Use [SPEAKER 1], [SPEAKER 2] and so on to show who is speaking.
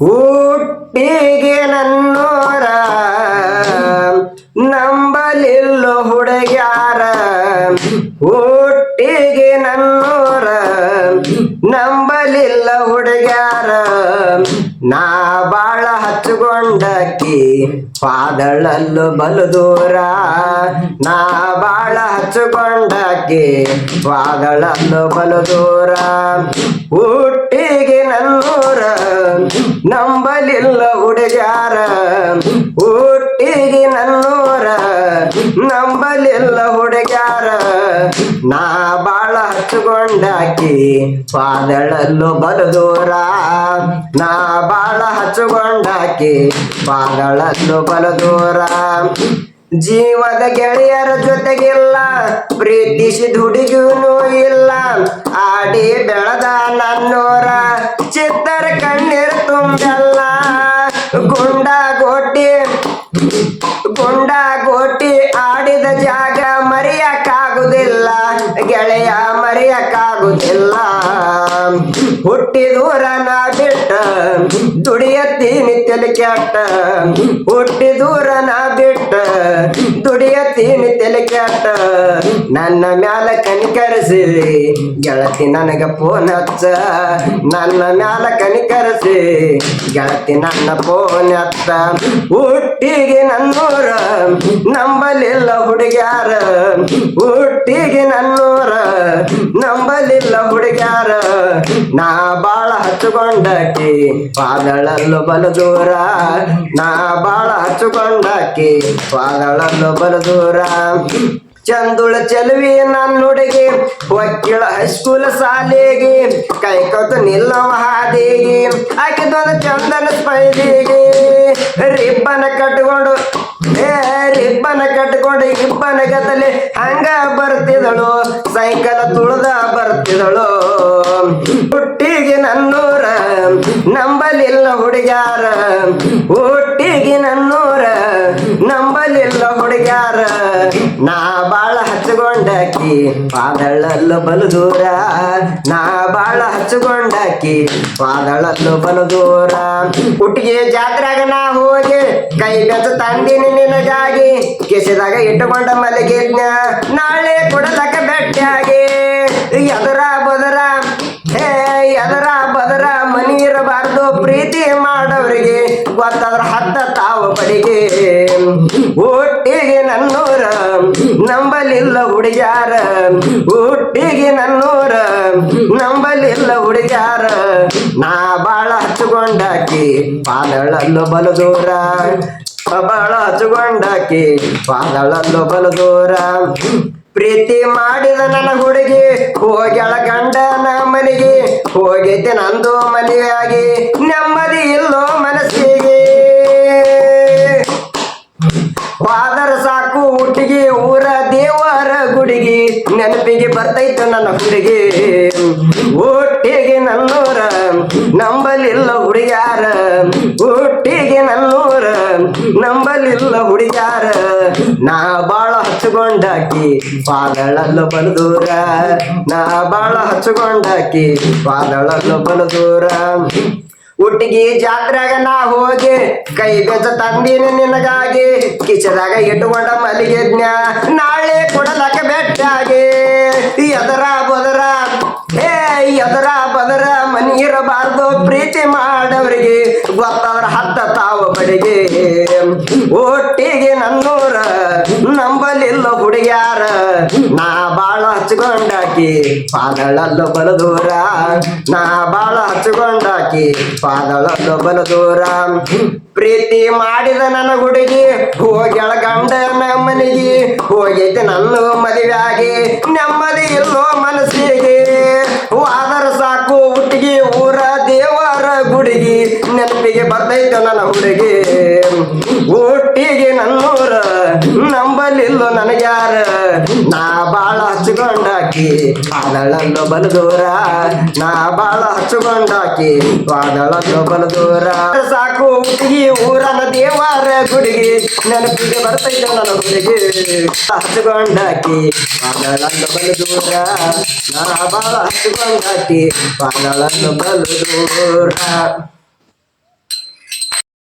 [SPEAKER 1] ಹುಟ್ಟಿಗೆ ನನ್ನೋರ ನಂಬಲಿಲ್ಲ ಹುಡುಗ್ಯಾರ ಹುಟ್ಟಿಗೆ ನನ್ನೋರ ನಂಬಲಿಲ್ಲ ಹುಡುಗ್ಯಾರ ನಾ ಬಾಳ ಹಚ್ಚುಕೊಂಡಕ್ಕಿ ಪಾದಳಲ್ಲು ಬಲು ದೂರ ನಾ ಬಾಳ ಹಚ್ಚುಕೊಂಡಕ್ಕಿ ಪಾದಳಲ್ಲು ಬಲು ದೂರ ಹುಟ್ಟಿಗೆ ನನ್ನೂರ ನಂಬಲಿಲ್ಲ ಹುಡುಗ್ಯಾರ ಹುಟ್ಟಿಗೆ ನನ್ನೂರ ನಂಬಲಿಲ್ಲ ಹುಡುಗ್ಯಾರ ನಾ ಬಾಳ ಹಚ್ಚುಕೊಂಡಾಕಿ ಪಾದಳಲ್ಲು ಬಲು ದೂರ ನಾ ಬಾಳ ಹಚ್ಚುಕೊಂಡಾಕಿ ಪಾದಳಲ್ಲು ಬಲು ದೂರ ಜೀವದ ಗೆಳೆಯರ ಜೊತೆಗಿಲ್ಲ ಪ್ರೀತಿಸಿದ ಹುಡುಗಿನೂ ಇಲ್ಲ ಆಡಿ ಬೆಳೆದ ನನ್ನೋರ ಚಿತ್ತರ ಕಣ್ಣೀರ್ ತುಂಬಲ್ಲ ಗುಂಡ ಗೋಟಿ ಆಡಿದ ಜಾಗ ಮರೆಯಕ್ಕಾಗುದಿಲ್ಲ ಗೆಳೆಯ ಮರೆಯಕ್ಕಾಗುದಿಲ್ಲ ಹುಟ್ಟಿ ದೂರ ನಾ ಬಿಟ್ಟ ದುಡಿಯತ್ತೀನಿ ತಲೆ ಕೆಟ್ಟ ಹುಟ್ಟಿ ದೂರ ನಾ ಬಿಟ್ಟ ದುಡಿಯತ್ತೀನಿ ತಲೆ ಕೆಟ್ಟ ನನ್ನ ಮ್ಯಾಲ ಕನಿಕರಿಸಿ ಗೆಳತಿ ನನಗ ಫೋನ್ ಹಚ್ಚ ನನ್ನ ಮ್ಯಾಲ ಕನಿಕರಿಸಿ ಗೆಳತಿ ನನ್ನ ಫೋನ್ ಹಚ್ಚ ಹುಟ್ಟಿಗೆ ನನ್ನೂರ ನಂಬಲಿಲ್ಲ ಹುಡುಗ್ಯಾರ ಹುಟ್ಟಿಗೆ ನನ್ನೂರ ನಂಬಲಿಲ್ಲ ಹುಡುಗ್ಯಾರ ನಾ ಬಾಳ ಹಚ್ಚುಕೊಂಡಾಕಿ ಪಾದಳಲ್ಲು ಬಲು ದೂರ ನಾ ಬಾಳ ಹಚ್ಚುಕೊಂಡಾಕಿ ಪಾದಳಲ್ಲು ಬಲು ದೂರ ಚಂದುಳ ಚೆಲುವಿ ನನ್ನ ಹುಡುಗಿ ವಕೀಲ ಹೈಸ್ಕೂಲ್ ಶಾಲೆಗೆ ಕೈಕೊತ್ತು ನಿಲ್ಲವ ಹಾದಿಗೆ ಆಕಿದೊಂದು ಚಂದನ ಸ್ಪೈಲಿಗೆ ರಿಬ್ಬನ ಕಟ್ಕೊಂಡು ಇಬ್ಬನ ಗತಲೆ ಹಂಗ ಬರ್ತಿದಳು ಸೈಕಲ್ ತುಳ್ದ ಬರ್ತಿದಳು ಹುಟ್ಟಿಗೆ ನನ್ನೂರ ನಂಬಲಿಲ್ಲ ಹುಡುಗ್ಯಾರ ಹುಟ್ಟಿಗೆ ನನ್ನೂರ ನಂಬಲಿಲ್ಲ ಹುಡುಗ್ಯಾರ ನಾ ಬಾಳ ಹಚ್ಚುಕೊಂಡಾಕಿ ಪಾದಳಲ್ಲು ಬಲು ದೂರ ನಾ ಬಾಳ ಹಚ್ಚುಕೊಂಡಾಕಿ ಪಾದಳಲ್ಲು ಬಲು ದೂರ ಹುಟ್ಟಿಗೆ ಜಾತ್ರೆಗ ನಾ ಹೋಗಿ ಕೈ ಬೆಚ್ಚ ತಂದಿನಿ ನಿನಗಾಗಿ ಕಿಸೆದಾಗ ಇಟ್ಟುಕೊಂಡ ಮಲಗಿದ್ನ ನಾಳೆ ಕೊಡಲಕ್ಕ ಬೆಟ್ಟಾಗಿ ಎದರ ಬದರ ಮನಿ ಇರಬಾರ್ದು ಪ್ರೀತಿ ಮಾಡೋರಿಗೆ ಗೊತ್ತಾದ್ರ ಹತ್ತ ತಾವು ಬಡಿಗೆ ಹುಟ್ಟಿಗೆ ನನ್ನೂರ ನಂಬಲಿಲ್ಲ ಹುಡುಗ್ಯಾರ ಹುಟ್ಟಿಗೆ ನನ್ನೂರ ನಂಬಲಿಲ್ಲ ಹುಡುಗ್ಯಾರ ನಾ ಬಾಳ ಹಚ್ಚುಕೊಂಡಾಕಿ ಪಾದಳಲ್ಲು ಬಲು ದೂರ ಬಾಳ ಹಚ್ಚುಕೊಂಡಾಕಿ ಪಾದಳಲ್ಲು ಬಲು ದೂರ ಪ್ರೀತಿ ಮಾಡಿದ ನನ್ನ ಹುಡುಗಿ ಹೋಗ್ಯಾಳ ಗಂಡನ ಮನೆಗೆ ಹೋಗೈತೆ ನಂದು ಮನೆಯಾಗಿ ನೆಮ್ಮದಿ ಇಲ್ಲೋ ಮನಸ್ಸಿಗೆ ವಾದರ ಸಾಕು ಹುಟ್ಟಿಗೆ ಊರ ದೇವರ ಗುಡಿಗೆ ನೆನಪಿಗೆ ಬರ್ತೈತೆ ನನ್ನ ಹುಡುಗಿ ಹುಟ್ಟಿಗೆ ನನ್ನೂರ ನಂಬಲಿಲ್ಲ ಹುಡುಗ್ಯಾರ ಹುಟ್ಟಿಗೆ ನನ್ನೂರ ನಂಬಲಿಲ್ಲ ಹುಡುಗ್ಯಾರ ನಾ ಬಾಳ ಹಚ್ಚುಕೊಂಡಾಕಿ ಪಾದಳಲ್ಲು ಬಲು ದೂರ ನಾ ಬಾಳ ಹಚ್ಚುಕೊಂಡಾಕಿ ಪಾದಳಲ್ಲು ಬಲು ದೂರ ಹುಟ್ಟಿಗೆ ಜಾತ್ರೆಗ ನಾ ಹೋಗಿ ಕೈ ಬೆಚ್ಚ ತಂದಿನಿ ನಿನಗಾಗಿ ಕಿಚದಾಗ ಇಟ್ಟುಕೊಂಡ ಮಲಗಿದ್ನ ನಾಳೆ ಕೊಡಲಕ್ಕ ಬೆಟ್ಟಾಗಿ ಎದರ ಬದರ ಮನಿ ಇರಬಾರ್ದು ಪ್ರೀತಿ ಮಾಡವ್ರಿಗೆ ಗೊತ್ತಾದ್ರ ಹತ್ತ ತಾವು ಬಡಿಗೆ ಒಟ್ಟಿಗೆ ನನ್ನೂರ ನಂಬಲಿಲ್ಲ ಹುಡುಗ್ಯಾರ ನಾ ಬಾಳ ಹಚ್ಕೊಂಡಾಕಿ ಪಾದಳಲ್ಲು ಬಲು ದೂರ ನಾ ಬಾಳ ಹಚ್ಕೊಂಡಾಕಿ ಪಾದಳಲ್ಲು ಬಲು ದೂರ ಪ್ರೀತಿ ಮಾಡಿದ ನನ್ನ ಹುಡುಗಿ ಹೋಗ್ಯಾಳ ಗಂಡನ ಮನೆಗೆ ಹೋಗೈತೆ ನನ್ನ ಮದುವೆಯಾಗಿ ನೆಮ್ಮದಿ ಇಲ್ಲೋ ಮನಸ್ಸಿಗೆ ಆದರ ಸಾಕು ಹುಟ್ಟಿಗೆ ಊರ ದೇವರ ಗುಡಿಗೆ ನೆನಪಿಗೆ ಬರ್ತೈತೆ ನನ್ನ ಹುಡುಗಿ ಹುಟ್ಟಿಗೆ ನನ್ನೂರ ನಂಬಲಿಲ್ಲ ನನಗ್ಯಾರ ನಾ ಬಾಳ ಹಚ್ಕೊಂಡಾಕಿ ಪಾದಳಲ್ಲು ಬಲು ದೂರ ನಾ ಬಾಳ ಹಚ್ಕೊಂಡಾಕಿ ಪಾದಳಲ್ಲು ಬಲು ದೂರ ಸಾಕು ಹುಟ್ಟಿಗೆ ಊರನ ದೇವರ ಗುಡಿಗೆ ನೆನಪಿಗೆ ಬರ್ತೈತೆ ನನ್ನ ಹುಡುಗಿ ಹಚ್ಕೊಂಡಾಕಿ ಪಾದಳಲ್ಲು ಬಲು ದೂರ ನಾ ಬಾಳ ಹಚ್ಕೊಂಡಾಕಿ ಪಾದಳಲ್ಲು ಬಲು ದೂರ